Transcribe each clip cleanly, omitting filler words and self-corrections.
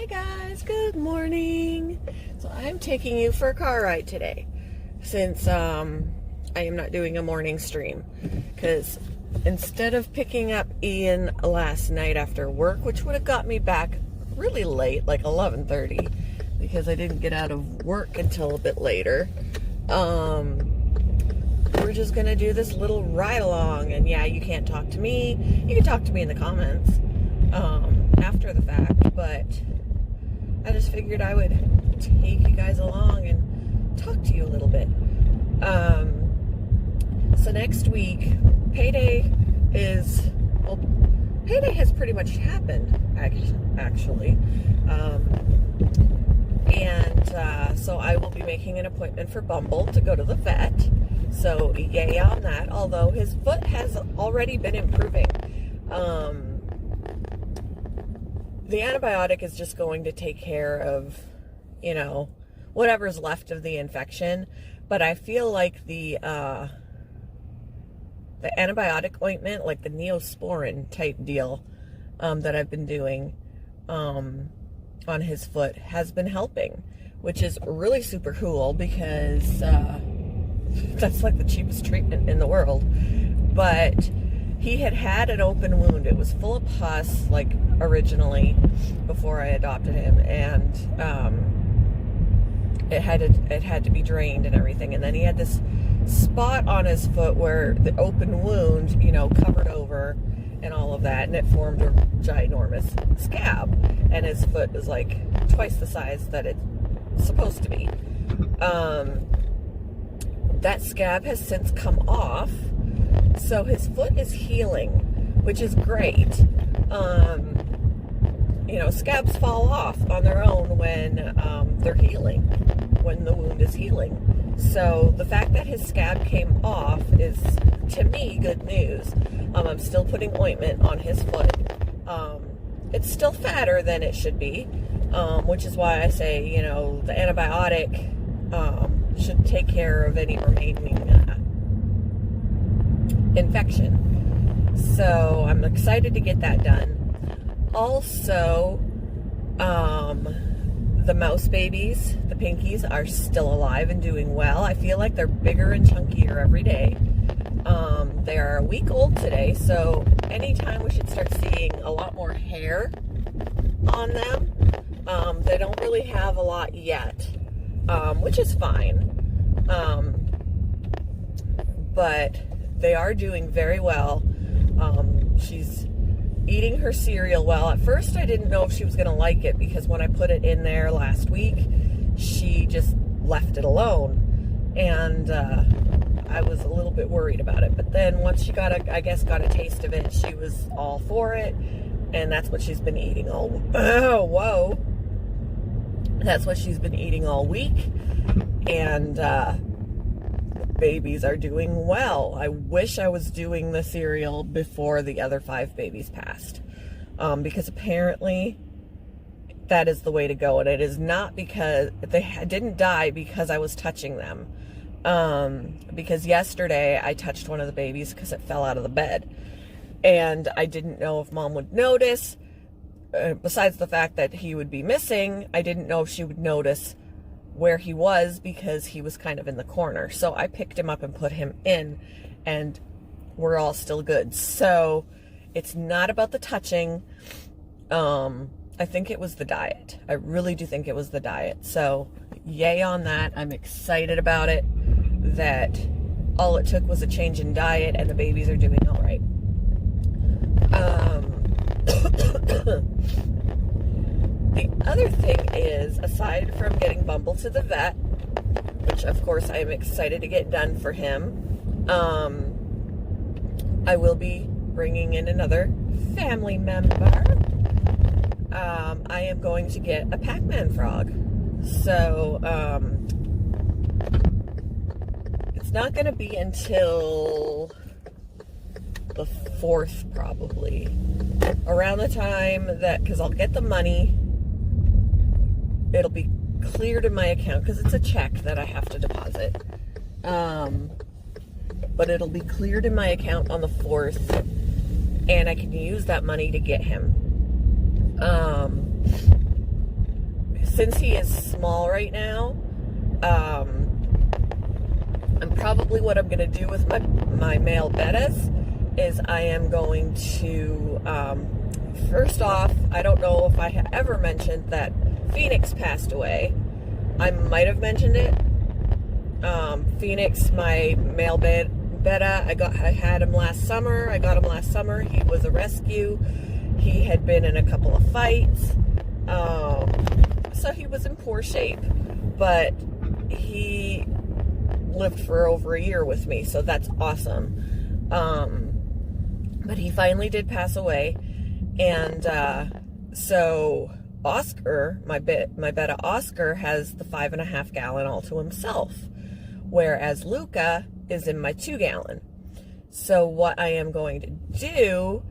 Hi guys, good morning. So I'm taking you for a car ride today since I am not doing a morning stream because instead of picking up Ian last night after work, which would have got me back really late, like 11:30, because I didn't get out of work until a bit later, we're just gonna do this little ride along. And yeah, you can't talk to me. You can talk to me in the comments after the fact, but I just figured I would take you guys along and talk to you a little bit. So next week, payday has pretty much happened, actually. So I will be making an appointment for Bumble to go to the vet. So yay on that, although his foot has already been improving. The antibiotic is just going to take care of, whatever's left of the infection. But I feel like the antibiotic ointment, like the Neosporin type deal that I've been doing on his foot, has been helping, which is really super cool because that's like the cheapest treatment in the world. But he had an open wound. It was full of pus, like originally before I adopted him, and it had to be drained and everything. And then he had this spot on his foot where the open wound, covered over and all of that, and it formed a ginormous scab. And his foot is like twice the size that it's supposed to be. That scab has since come off. So his foot is healing, which is great. Scabs fall off on their own when they're healing, when the wound is healing. So the fact that his scab came off is, to me, good news. I'm still putting ointment on his foot. It's still fatter than it should be, which is why I say, the antibiotic should take care of any remaining infection. So I'm excited to get that done. Also, the mouse babies, the pinkies, are still alive and doing well. I feel like they're bigger and chunkier every day. They are a week old today, so anytime we should start seeing a lot more hair on them. They don't really have a lot yet, which is fine. But they are doing very well. She's eating her cereal well. At first, I didn't know if she was going to like it because when I put it in there last week, she just left it alone. And I was a little bit worried about it. But then once she got a taste of it, she was all for it. And that's what she's been eating That's what she's been eating all week. And babies are doing well. I wish I was doing the cereal before the other 5 babies passed, because apparently that is the way to go. And it is not because they didn't die because I was touching them, because yesterday I touched one of the babies because it fell out of the bed, and I didn't know if mom would notice. Besides the fact that he would be missing, I didn't know if she would notice where he was because he was kind of in the corner. So I picked him up and put him in, and we're all still good. So it's not about the touching. I think it was the diet. I really do think it was the diet. So yay on that. I'm excited about it, that all it took was a change in diet and the babies are doing all right. The other thing is, aside from getting Bumble to the vet, which of course I am excited to get done for him, I will be bringing in another family member. I am going to get a Pac-Man frog. So it's not going to be until the 4th, probably, around the time that, because I'll get the money. It'll be cleared in my account because it's a check that I have to deposit. But it'll be cleared in my account on the 4th, and I can use that money to get him. since he is small right now, and probably what I'm going to do with my male bettas is I am going to, first off, I don't know if I ever mentioned that Phoenix passed away. I might have mentioned it. Phoenix, my male betta, I had him last summer. I got him last summer. He was a rescue. He had been in a couple of fights. So he was in poor shape, but he lived for over a year with me, so that's awesome. But he finally did pass away, and so Oscar, my betta Oscar, has the 5.5 gallon all to himself, whereas Luca is in my 2 gallon. So what I am going to do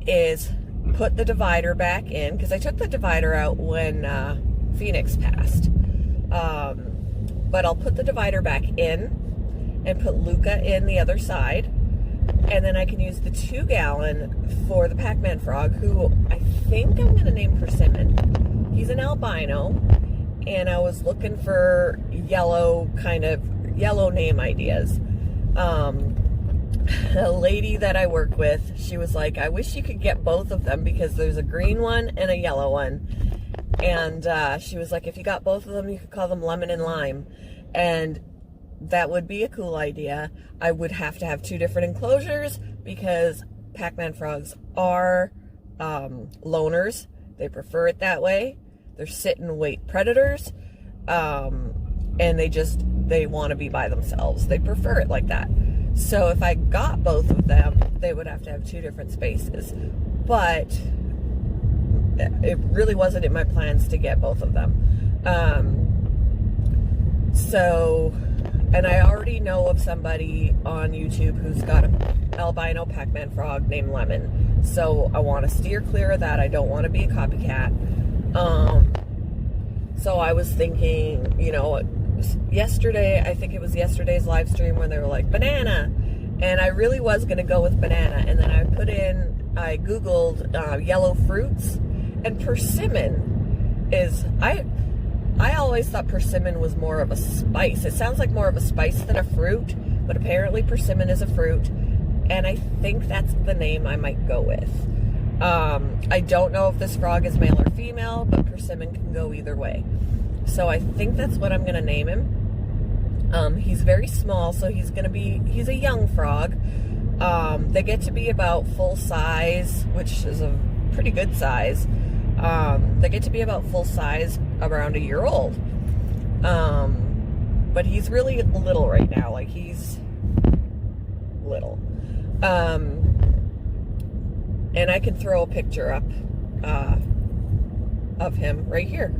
is put the divider back in, because I took the divider out when Phoenix passed. But I'll put the divider back in and put Luca in the other side. And then I can use the 2 gallon for the Pac-Man frog, who I think I'm going to name Persimmon. He's an albino, and I was looking for yellow name ideas. A lady that I work with, she was like, I wish you could get both of them, because there's a green one and a yellow one. And she was like, if you got both of them, you could call them Lemon and Lime. And that would be a cool idea. I would have to have 2 different enclosures, because Pac-Man frogs are loners. They prefer it that way. They're sit and wait predators. And they want to be by themselves. They prefer it like that. So if I got both of them, they would have to have 2 different spaces. But it really wasn't in my plans to get both of them. And I already know of somebody on YouTube who's got an albino Pac-Man frog named Lemon. So I want to steer clear of that. I don't want to be a copycat. So I was thinking, yesterday, I think it was yesterday's live stream when they were like, banana. And I really was going to go with banana. And then I Googled yellow fruits. And persimmon is, I always thought persimmon was more of a spice. It sounds like more of a spice than a fruit, but apparently persimmon is a fruit. And I think that's the name I might go with. I don't know if this frog is male or female, but persimmon can go either way. So I think that's what I'm going to name him. He's very small, so he's a young frog. They get to be about full size, which is a pretty good size. They get to be about full size around a year old. But he's really little right now. Like, he's little. And I can throw a picture up of him right here.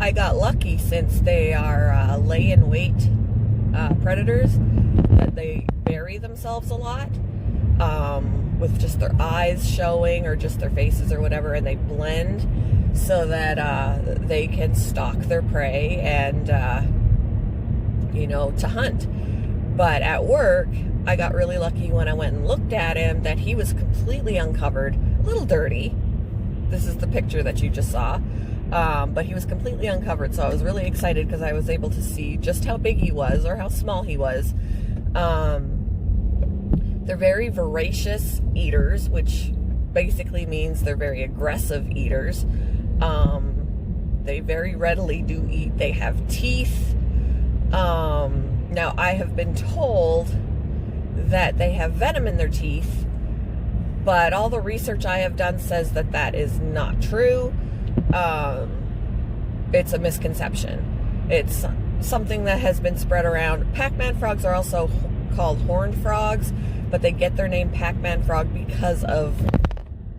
I got lucky, since they are lay-in-wait predators, that they bury themselves a lot, with just their eyes showing or just their faces or whatever, and they blend so that they can stalk their prey and, to hunt. But at work, I got really lucky when I went and looked at him that he was completely uncovered, a little dirty. This is the picture that you just saw. But he was completely uncovered, so I was really excited because I was able to see just how big he was or how small he was. They're very voracious eaters, which basically means they're very aggressive eaters. They very readily do eat. They have teeth. Now, I have been told that they have venom in their teeth, but all the research I have done says that that is not true. It's a misconception. It's something that has been spread around. Pac-Man frogs are also called horned frogs, but they get their name Pac-Man frog because of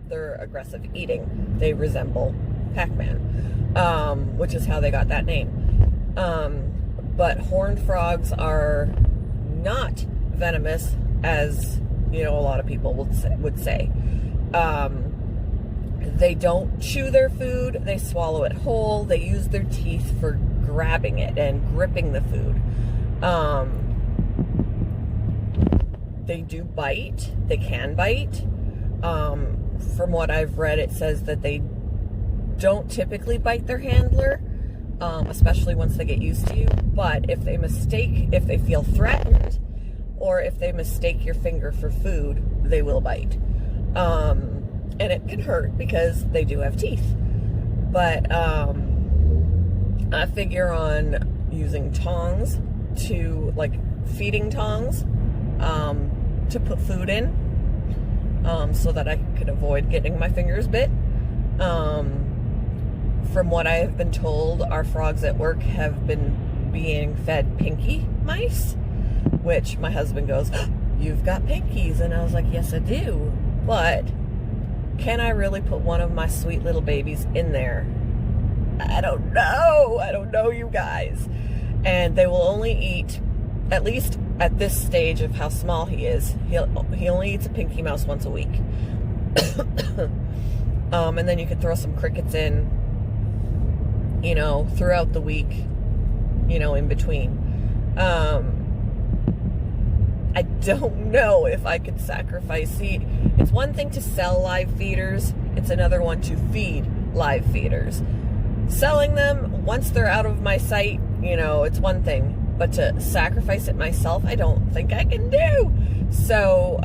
their aggressive eating. They resemble Pac-Man, which is how they got that name. But horned frogs are not venomous, as a lot of people would say. They don't chew their food. They swallow it whole. They use their teeth for grabbing it and gripping the food. they do bite. They can bite. From what I've read, it says that they don't typically bite their handler, especially once they get used to you. But if they feel threatened, or if they mistake your finger for food, they will bite. And it can hurt because they do have teeth. But I figure on using tongs like feeding tongs, to put food in, so that I could avoid getting my fingers bit. From what I have been told, our frogs at work have been being fed pinky mice, which my husband goes, "You've got pinkies." And I was like, "Yes, I do. But can I really put one of my sweet little babies in there? I don't know, you guys." And they will only eat, at least at this stage of how small he is, he only eats a pinky mouse once a week. And then you could throw some crickets in, throughout the week, in between. I don't know if I could sacrifice. See, it's one thing to sell live feeders. It's another one to feed live feeders. Selling them, once they're out of my sight, it's one thing. But to sacrifice it myself, I don't think I can do. So,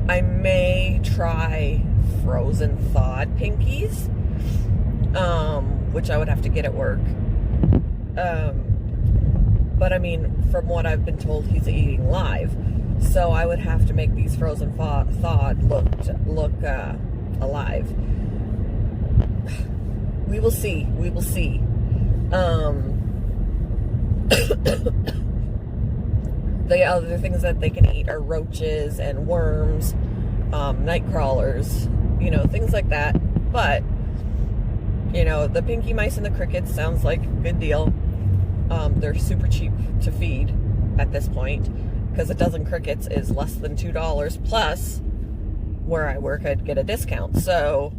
I may try frozen thawed pinkies, which I would have to get at work. But I mean, from what I've been told, he's eating live, so I would have to make these frozen thawed look alive. We will see. The other things that they can eat are roaches and worms, night crawlers, things like that. But, the pinky mice and the crickets sounds like a good deal. They're super cheap to feed at this point, because a dozen crickets is less than $2, plus where I work I'd get a discount. So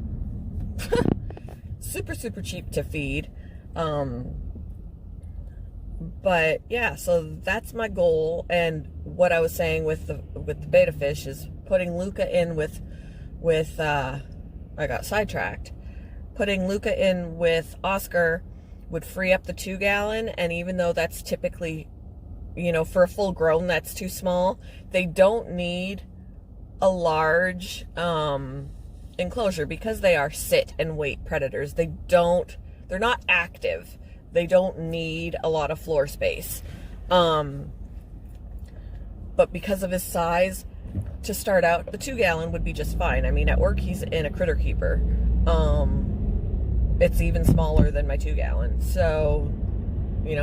super cheap to feed. But yeah, so that's my goal. And what I was saying with the betta fish is putting Luca in with I got sidetracked. Putting Luca in with Oscar would free up the 2-gallon, and even though that's typically, for a full grown, that's too small. They don't need a large enclosure because they are sit and wait predators. They're not active. They don't need a lot of floor space. But because of his size, to start out, the 2-gallon would be just fine. I mean, at work, he's in a critter keeper. It's even smaller than my 2-gallon. So,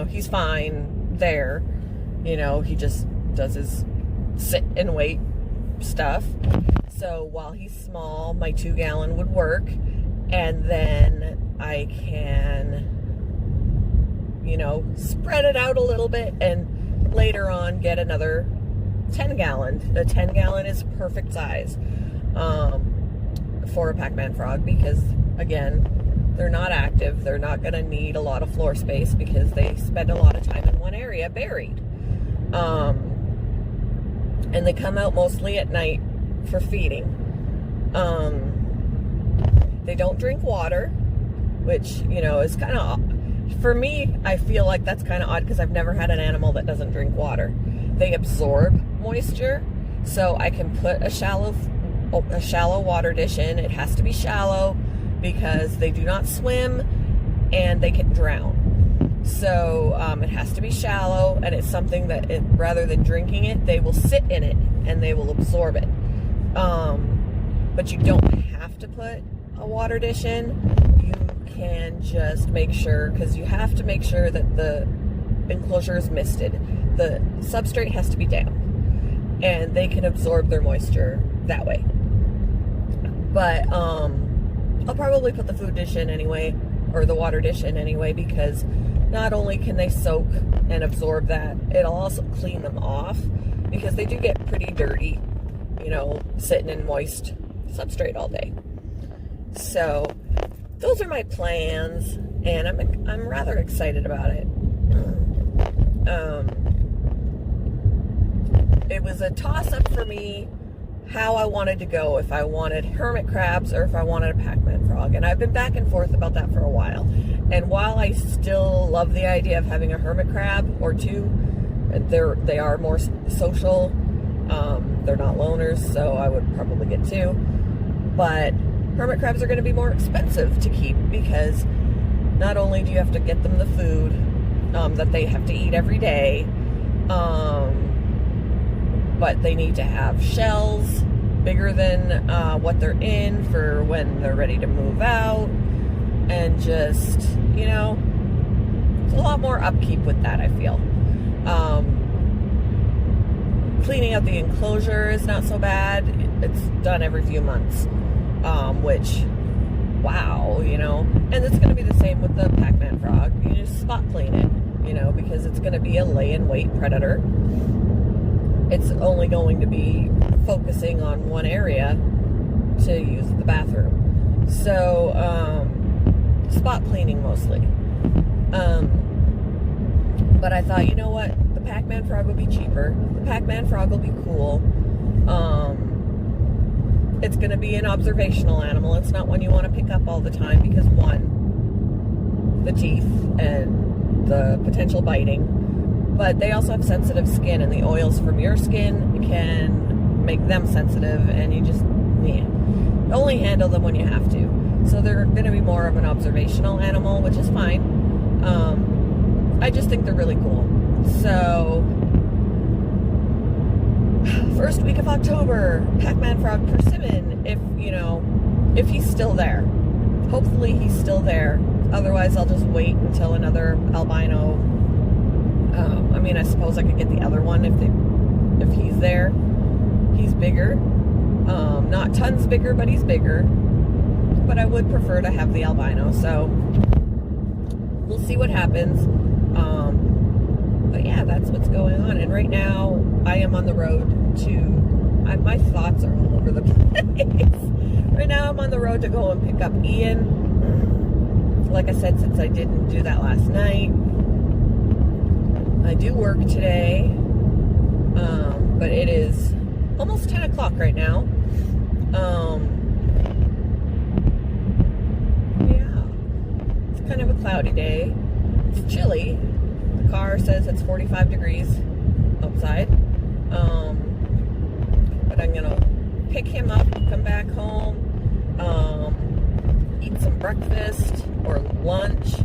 he's fine there. He just does his sit and wait stuff. So while he's small, my 2-gallon would work. And then I can, spread it out a little bit and later on get another 10-gallon. The 10-gallon is perfect size for a Pac-Man frog because, again, they're not active. They're not going to need a lot of floor space because they spend a lot of time in one area buried. And they come out mostly at night for feeding. They don't drink water, which, is kind of, for me, I feel like that's kind of odd because I've never had an animal that doesn't drink water. They absorb moisture, so I can put a shallow water dish in. It has to be shallow because they do not swim and they can drown. So it has to be shallow, and it's something that rather than drinking it, they will sit in it and they will absorb it. But you don't have to put a water dish in. You can just make sure, because you have to make sure that the enclosure is misted. The substrate has to be damp, and they can absorb their moisture that way. But I'll probably put the food dish in anyway, or the water dish in anyway, because not only can they soak and absorb that, it'll also clean them off, because they do get pretty dirty, sitting in moist substrate all day. So those are my plans, and I'm rather excited about it. it was a toss-up for me how I wanted to go, if I wanted hermit crabs or if I wanted a Pac-Man frog. And I've been back and forth about that for a while. And while I still love the idea of having a hermit crab or two, they are more social. They're not loners, so I would probably get two. But hermit crabs are going to be more expensive to keep, because not only do you have to get them the food that they have to eat every day, but they need to have shells bigger than what they're in for when they're ready to move out. And just, you know, it's a lot more upkeep with that, I feel. Cleaning out the enclosure is not so bad. It's done every few months, which, wow, you know. And it's going to be the same with the Pac-Man frog. You just spot clean it, you know, because it's going to be a lay-in-wait predator. It's only going to be focusing on one area to use the bathroom. So, spot cleaning mostly. But I thought, you know what? The Pac-Man frog would be cheaper. The Pac-Man frog will be cool. It's going to be an observational animal. It's not one you want to pick up all the time because, one, the teeth and the potential biting. But they also have sensitive skin, and the oils from your skin can make them sensitive, and you just only handle them when you have to. So they're going to be more of an observational animal, which is fine. I just think they're really cool. So, first week of October, Pac-Man frog persimmon, if he's still there. Hopefully he's still there. Otherwise, I'll just wait until another albino. I mean, I suppose I could get the other one if he's there. He's bigger. Not tons bigger, but he's bigger. But I would prefer to have the albino. So, we'll see what happens. But yeah, that's what's going on. And right now, I am on the road to... my thoughts are all over the place. Right now, I'm on the road to go and pick up Ian. Like I said, since I didn't do that last night. I do work today. But it is almost 10 o'clock right now. Yeah. It's kind of a cloudy day. It's chilly. The car says it's 45 degrees outside. But I'm gonna pick him up, come back home, eat some breakfast or lunch.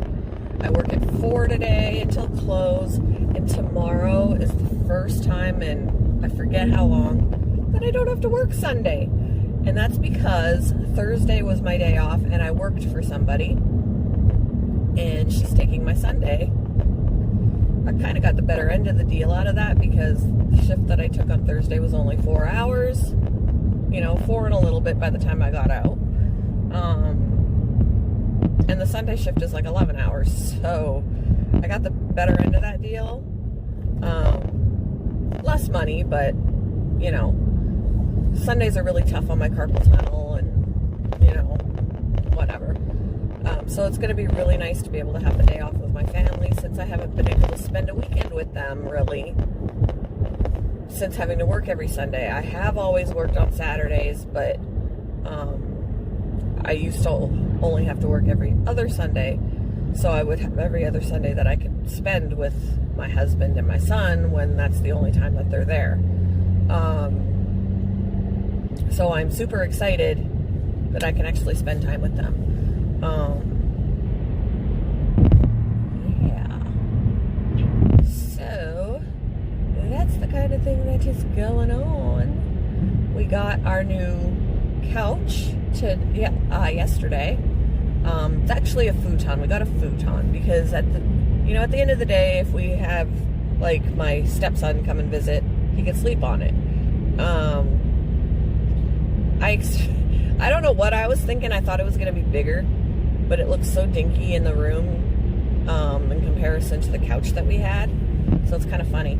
I work at 4 today until close, and tomorrow is the first time in I forget how long that I don't have to work Sunday. And that's because Thursday was my day off and I worked for somebody, and she's taking my Sunday. I kind of got the better end of the deal out of that because the shift that I took on Thursday was only 4 hours. 4 and a little bit by the time I got out. And the Sunday shift is like 11 hours. So I got the better end of that deal. Less money, but, Sundays are really tough on my carpal tunnel and, whatever. So it's going to be really nice to be able to have the day off with my family, since I haven't been able to spend a weekend with them, really, since having to work every Sunday. I have always worked on Saturdays, but I used to only have to work every other Sunday, so I would have every other Sunday that I could spend with my husband and my son when that's the only time that they're there. So I'm super excited that I can actually spend time with them. Yeah. So that's the kind of thing that is going on. We got our new couch yesterday. It's actually a futon. We got a futon because at the end of the day, if we have like my stepson come and visit, he can sleep on it. I don't know what I was thinking. I thought it was going to be bigger, but it looks so dinky in the room in comparison to the couch that we had. So it's kind of funny.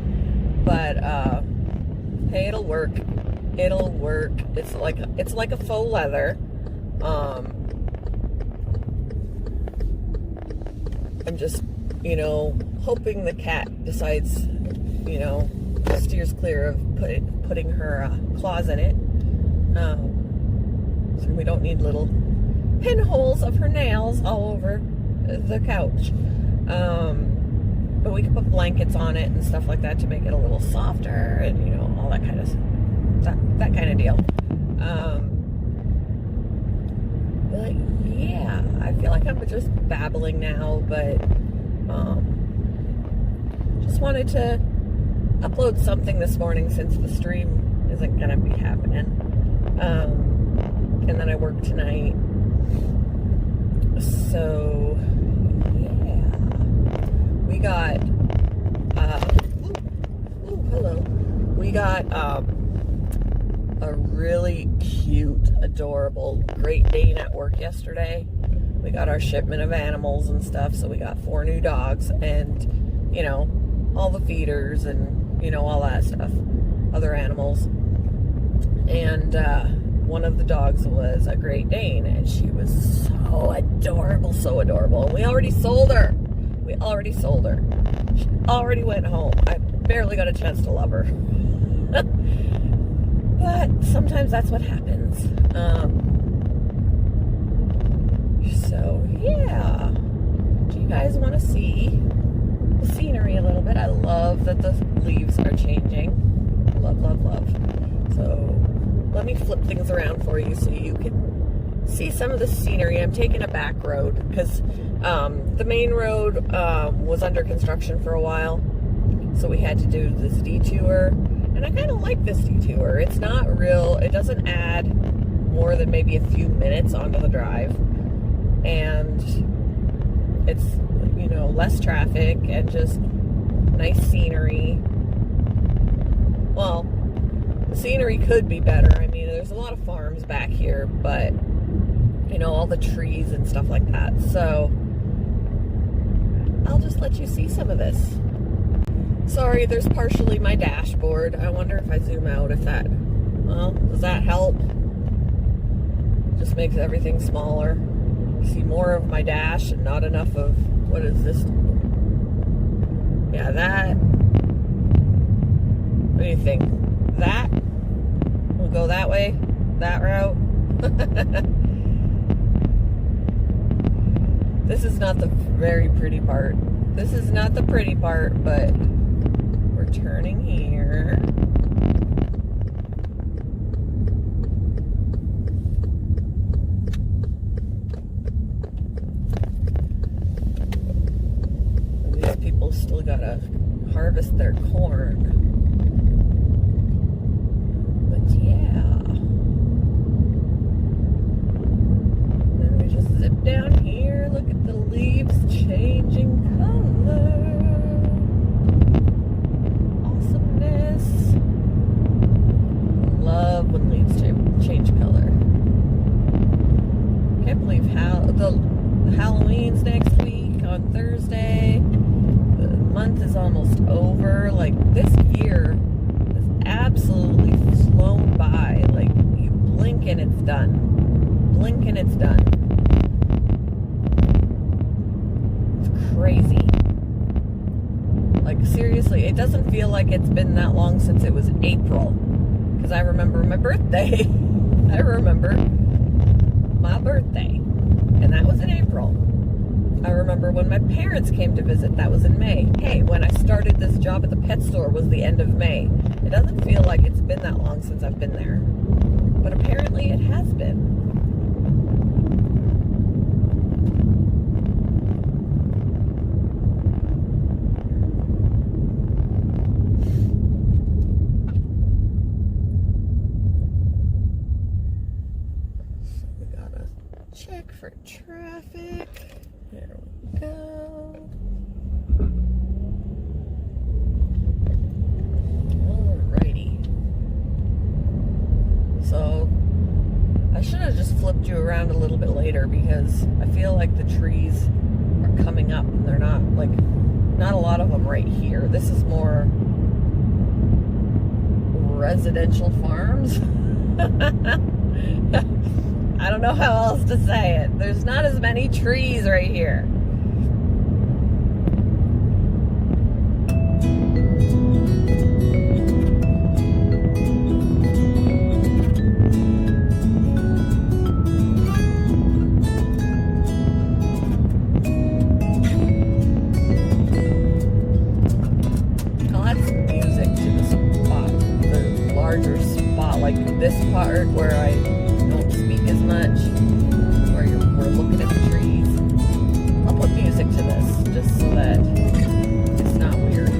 But hey, it'll work. It'll work. It's like a faux leather. I'm just, hoping the cat decides, steers clear of putting her claws in it. So we don't need little pinholes of her nails all over the couch. But we can put blankets on it and stuff like that to make it a little softer, and you know, all that kind of that kind of deal. But yeah, I feel like I'm just babbling now, but just wanted to upload something this morning since the stream isn't gonna be happening. And then I work tonight, so yeah, we got hello, we got a really cute, adorable Great Dane at work yesterday. We got our shipment of animals and stuff, so we got 4 new dogs, and you know, all the feeders and you know, all that stuff, other animals. And one of the dogs was a Great Dane, and she was so adorable, so adorable. And we already sold her. She already went home. I barely got a chance to love her. But sometimes that's what happens. So yeah, do you guys want to see the scenery a little bit? I love that the leaves are changing. Love, love, love. So let me flip things around for you so you can see some of the scenery. I'm taking a back road because the main road was under construction for a while, so we had to do this detour. And I kind of like this detour. It's not real, it doesn't add more than maybe a few minutes onto the drive. And it's, you know, less traffic and just nice scenery. Well, the scenery could be better. I mean, there's a lot of farms back here, but, you know, all the trees and stuff like that. So I'll just let you see some of this. Sorry, there's partially my dashboard. I wonder if I zoom out, if that, well, does that help? Just makes everything smaller. See more of my dash and not enough of, what is this? Yeah, that. What do you think? That? We'll go that way? That route? This is not the very pretty part. This is not the pretty part, but we're turning here. And these people still gotta harvest their corn. But yeah. Then we just zip down here. Look at the leaves changing color. Awesomeness. Love when leaves change color. Can't believe how the Halloween's next week on Thursday. The month is almost over. Like, this year has absolutely flown by. Like, you blink and it's done. Blink and it's done. Crazy. Like, seriously, it doesn't feel like it's been that long since it was April, because I remember my birthday. I remember my birthday, and that was in April. I remember when my parents came to visit, that was in May. Hey, when I started this job at the pet store was the end of May. It doesn't feel like it's been that long since I've been there, but apparently it has been. Check for traffic. There we go. Alrighty. So I should have just flipped you around a little bit later, because I feel like the trees are coming up and they're not, like, not a lot of them right here. This is more residential farms. I don't know how else to say it. There's not as many trees right here. part where I don't speak as much, where we're looking at the trees, I'll put music to this just so that it's not weird.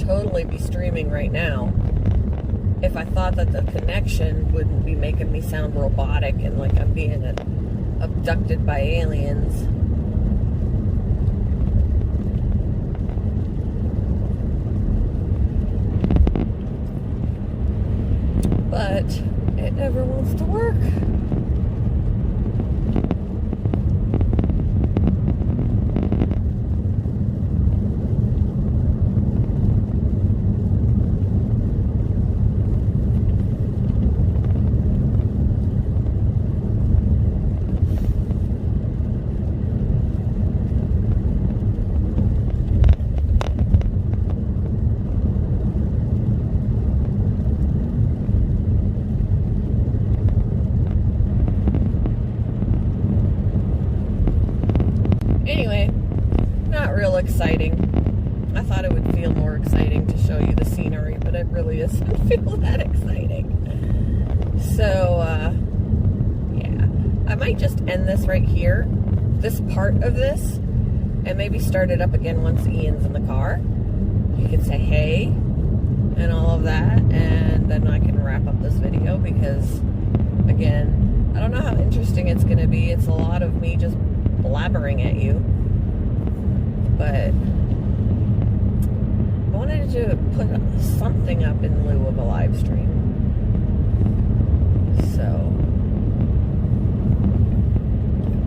Totally be streaming right now if I thought that the connection wouldn't be making me sound robotic and like I'm being abducted by aliens. But it never wants to work. exciting. I thought it would feel more exciting to show you the scenery, but it really doesn't feel that exciting. So, yeah. I might just end this right here, this part of this, and maybe start it up again once Ian's in the car. You can say hey and all of that, and then I can wrap up this video because, again, I don't know how interesting it's going to be. It's a lot of me just blabbering at you. But I wanted to put something up in lieu of a live stream. So,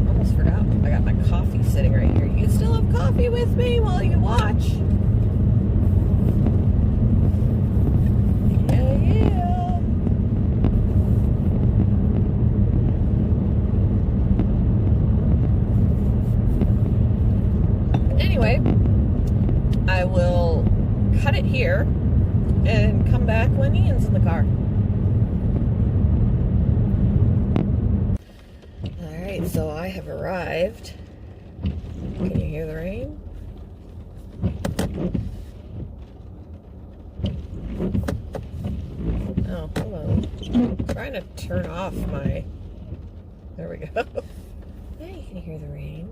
almost forgot. I got my coffee sitting right here. You can still have coffee with me while you watch. Yeah. Anyway, I will cut it here and come back when Ian's in the car. Alright, so I have arrived. Can you hear the rain? Oh, hold on. I'm trying to turn off my... There we go. Now you can hear the rain.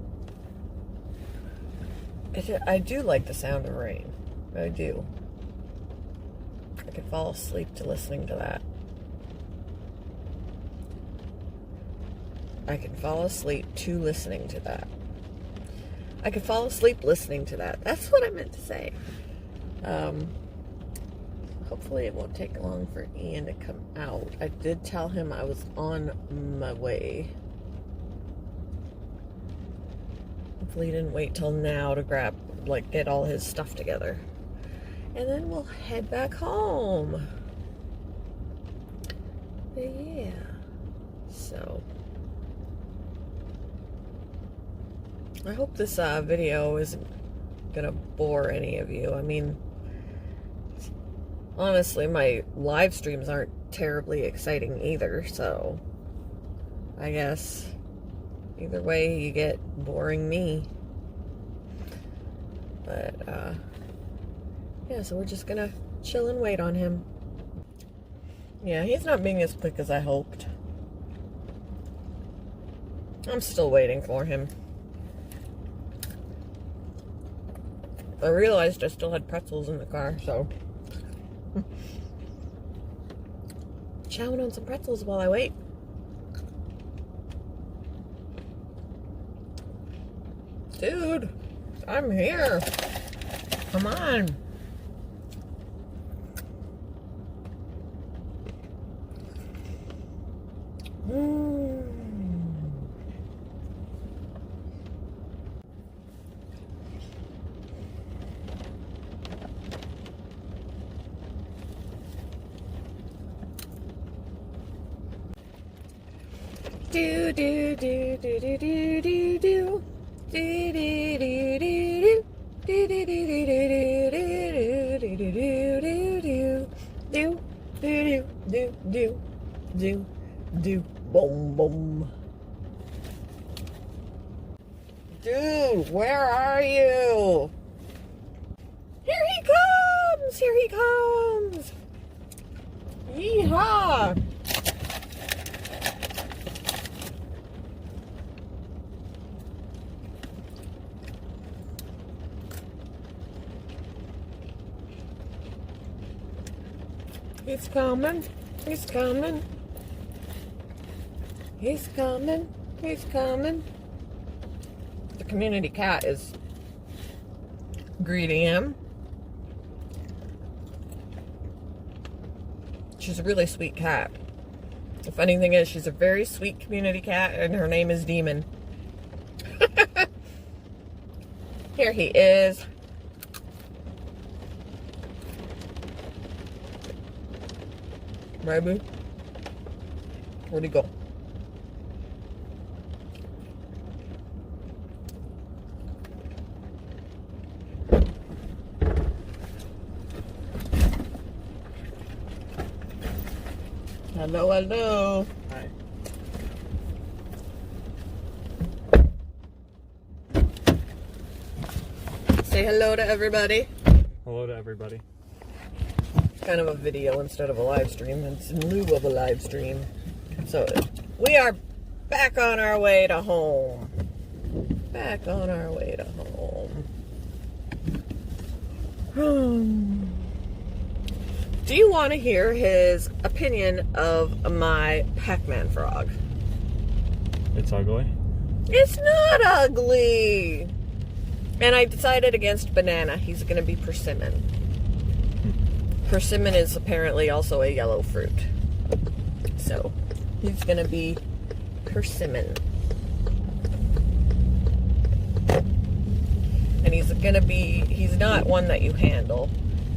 I do like the sound of rain. I do. I could fall asleep to listening to that. I can fall asleep to listening to that. I could fall asleep listening to that. That's what I meant to say. Hopefully it won't take long for Ian to come out. I did tell him I was on my way. Hopefully he didn't wait till now to get all his stuff together. And then we'll head back home. But yeah. So, I hope this video isn't gonna bore any of you. I mean, honestly, my live streams aren't terribly exciting either, so I guess either way you get boring me. But yeah, so we're just gonna chill and wait on him. Yeah, he's not being as quick as I hoped. I'm still waiting for him. I realized I still had pretzels in the car, so chowing on some pretzels while I wait. Dude, I'm here. Come on. Do do do do do do do do. Do do do do do do do do do do do boom boom. Dude, where are you? Here he comes! Here he comes! Yeehaw! He's coming. He's coming. He's coming. He's coming. The community cat is greeting him. She's a really sweet cat. The funny thing is, she's a very sweet community cat, and her name is Demon. Here he is. Maybe. Where'd he go? Hello, hello. Hi. Say Say hello to everybody. Hello to everybody. It's kind of a video instead of a live stream. It's in lieu of a live stream. So we are back on our way to home. Back on our way to home. Do you want to hear his opinion of my Pac-Man frog? It's ugly. It's not ugly. And I decided against banana. He's going to be persimmon. Persimmon is apparently also a yellow fruit. So he's going to be persimmon. And he's not one that you handle.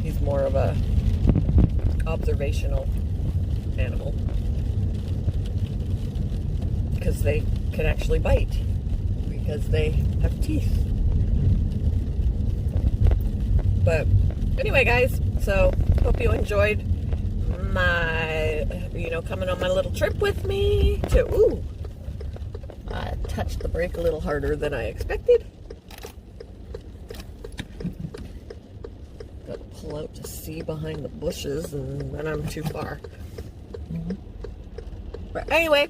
He's more of a observational animal. Because they can actually bite. Because they have teeth. But anyway, guys, so hope you enjoyed my, coming on my little trip with me to, I touched the brake a little harder than I expected. Got to pull out to see behind the bushes and then I'm too far. But anyway,